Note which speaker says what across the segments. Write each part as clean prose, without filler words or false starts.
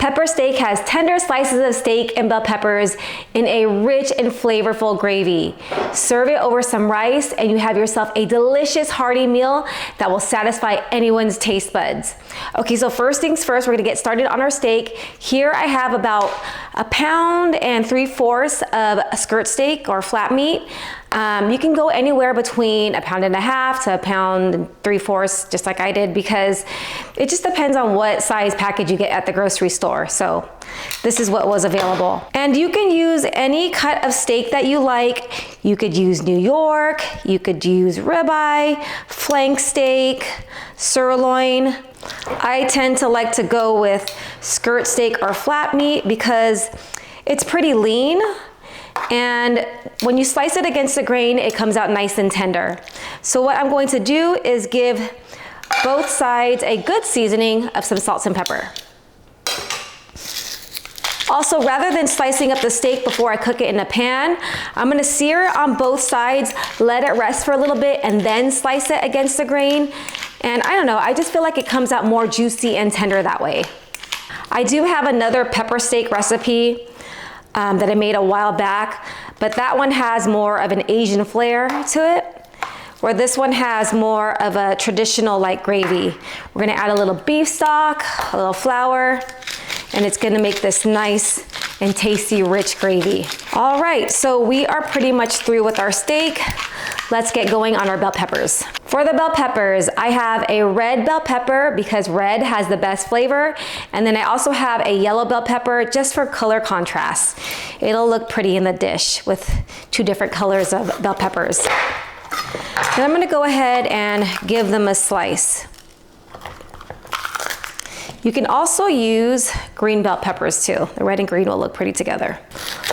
Speaker 1: Pepper steak has tender slices of steak and bell peppers in a rich and flavorful gravy. Serve it over some rice and you have yourself a delicious hearty meal that will satisfy anyone's taste buds. Okay, so first things first, we're gonna get started on our steak. Here I have about 1 3/4 pounds of skirt steak or flat meat. You can go anywhere between 1.5 to 1 3/4 pounds, just like I did, because it just depends on what size package you get at the grocery store. So this is what was available. And you can use any cut of steak that you like. You could use New York, you could use ribeye, flank steak, sirloin. I tend to like to go with skirt steak or flat meat because it's pretty lean. And when you slice it against the grain, it comes out nice and tender. So what I'm going to do is give both sides a good seasoning of some salt and pepper. Also, rather than slicing up the steak before I cook it in a pan, I'm gonna sear it on both sides, let it rest for a little bit, and then slice it against the grain. And I don't know, I just feel like it comes out more juicy and tender that way. I do have another pepper steak recipe that I made a while back, but that one has more of an Asian flair to it, where this one has more of a traditional like gravy. We're gonna add a little beef stock, a little flour, and it's gonna make this nice and tasty, rich gravy. All right, so we are pretty much through with our steak. Let's get going on our bell peppers. For the bell peppers, I have a red bell pepper because red has the best flavor. And then I also have a yellow bell pepper just for color contrast. It'll look pretty in the dish with 2 different colors of bell peppers. Then I'm gonna go ahead and give them a slice. You can also use green bell peppers too. The red and green will look pretty together.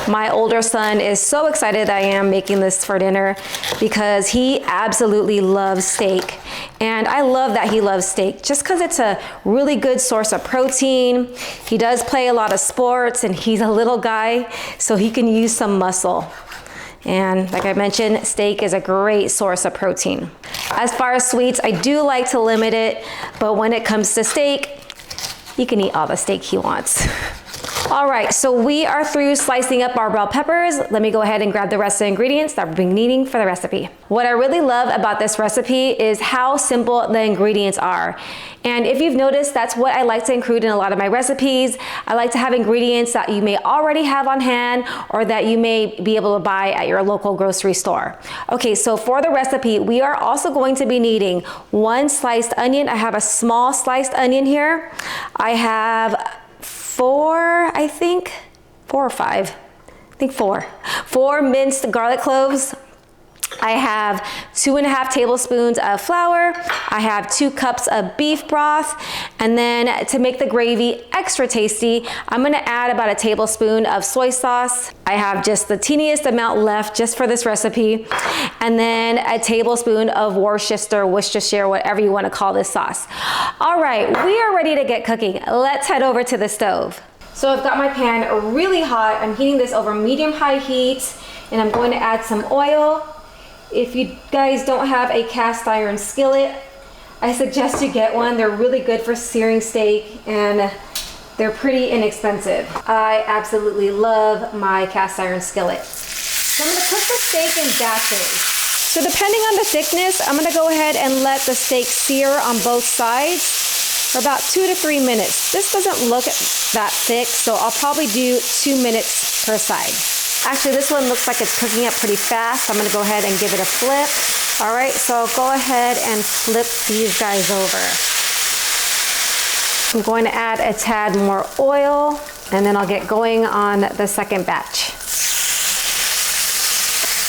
Speaker 1: My older son is so excited that I am making this for dinner because he absolutely loves steak. And I love that he loves steak just because it's a really good source of protein. He does play a lot of sports and he's a little guy, so he can use some muscle. And like I mentioned, steak is a great source of protein. As far as sweets, I do like to limit it, but when it comes to steak, you can eat all the steak he wants. All right, so we are through slicing up our bell peppers. Let me go ahead and grab the rest of the ingredients that we've been needing for the recipe. What I really love about this recipe is how simple the ingredients are. And if you've noticed, that's what I like to include in a lot of my recipes. I like to have ingredients that you may already have on hand or that you may be able to buy at your local grocery store. Okay, so for the recipe, we are also going to be needing 1 sliced onion. I have a small sliced onion here. I have 4 or 5, I think 4 minced garlic cloves. I have 2.5 tablespoons of flour. I have 2 cups of beef broth. And then to make the gravy extra tasty, I'm gonna add about 1 tablespoon of soy sauce. I have just the teeniest amount left just for this recipe. And then 1 tablespoon of Worchester, whatever you wanna call this sauce. All right, we are ready to get cooking. Let's head over to the stove. So I've got my pan really hot. I'm heating this over medium-high heat, and I'm going to add some oil. If you guys don't have a cast iron skillet, I suggest you get one. They're really good for searing steak and they're pretty inexpensive. I absolutely love my cast iron skillet. So I'm gonna cook the steak in batches. So depending on the thickness, I'm gonna go ahead and let the steak sear on both sides for about 2 to 3 minutes. This doesn't look that thick, so I'll probably do 2 minutes per side. Actually, this one looks like it's cooking up pretty fast. I'm gonna go ahead and give it a flip. All right, so I'll go ahead and flip these guys over. I'm going to add a tad more oil, and then I'll get going on the second batch.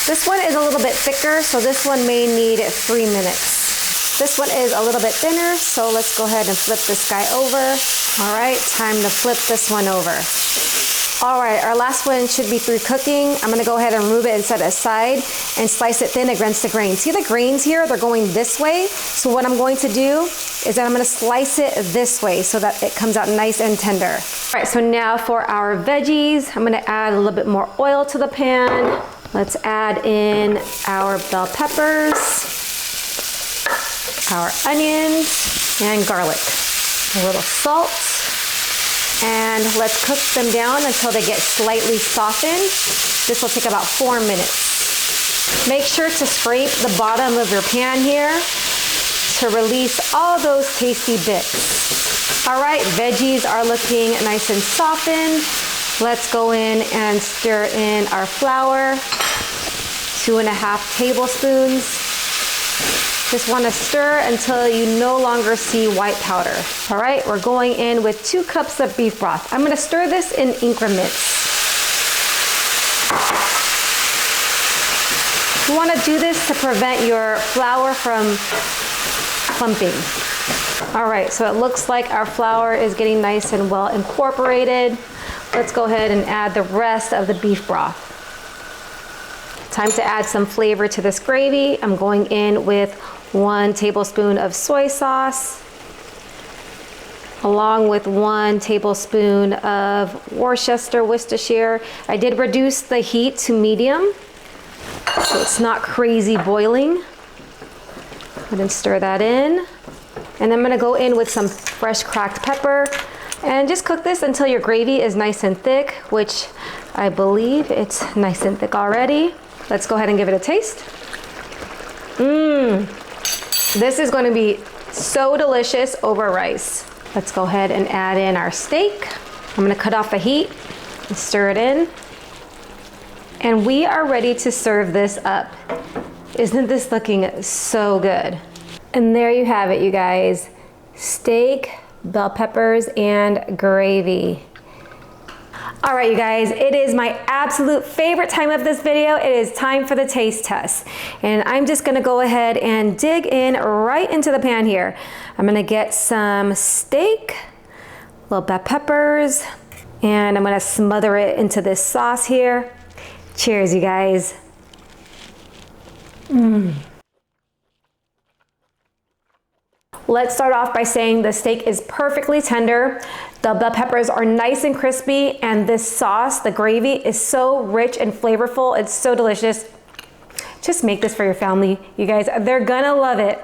Speaker 1: This one is a little bit thicker, so this one may need 3 minutes. This one is a little bit thinner, so let's go ahead and flip this guy over. All right, time to flip this one over. All right, our last one should be through cooking. I'm gonna go ahead and remove it and set it aside and slice it thin against the grain. See the grains here, they're going this way. So what I'm going to do is that I'm gonna slice it this way so that it comes out nice and tender. All right, so now for our veggies, I'm gonna add a little bit more oil to the pan. Let's add in our bell peppers, our onions, and garlic. A little salt, and and let's cook them down until they get slightly softened. This will take about 4 minutes. Make sure to scrape the bottom of your pan here to release all those tasty bits. All right, veggies are looking nice and softened. Let's go in and stir in our flour, 2½ tablespoons. Just want to stir until you no longer see white powder. All right, we're going in with 2 cups of beef broth. I'm going to stir this in increments. You want to do this to prevent your flour from clumping. All right, so it looks like our flour is getting nice and well incorporated. Let's go ahead and add the rest of the beef broth. Time to add some flavor to this gravy. I'm going in with 1 tablespoon of soy sauce, along with 1 tablespoon of Worcestershire. I did reduce the heat to medium, so it's not crazy boiling. Go ahead and stir that in. And I'm gonna go in with some fresh cracked pepper and just cook this until your gravy is nice and thick, which I believe it's nice and thick already. Let's go ahead and give it a taste. This is going to be so delicious over rice. Let's go ahead and add in our steak. I'm going to cut off the heat and stir it in. And we are ready to serve this up. Isn't this looking so good? And there you have it, you guys. Steak, bell peppers, and gravy. All right, you guys, it is my absolute favorite time of this video. It is time for the taste test. And I'm just gonna go ahead and dig in right into the pan here. I'm gonna get some steak, little bell peppers, and I'm gonna smother it into this sauce here. Cheers, you guys. Let's start off by saying the steak is perfectly tender. The bell peppers are nice and crispy, and this sauce, the gravy, is so rich and flavorful. It's so delicious. Just make this for your family, you guys. They're gonna love it.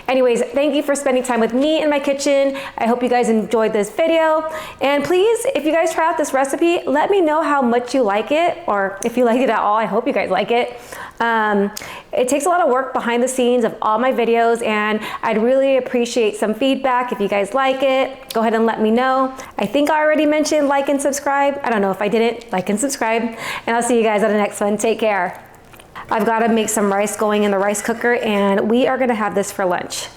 Speaker 1: Anyways, thank you for spending time with me in my kitchen. I hope you guys enjoyed this video. And please, if you guys try out this recipe, let me know how much you like it, or if you like it at all. I hope you guys like it. It takes a lot of work behind the scenes of all my videos, and I'd really appreciate some feedback. If you guys like it, go ahead and let me know. I think I already mentioned like and subscribe. I don't know if I didn't. Like and subscribe, and I'll see you guys on the next one. Take care. I've got to make some rice going in the rice cooker, and we are going to have this for lunch.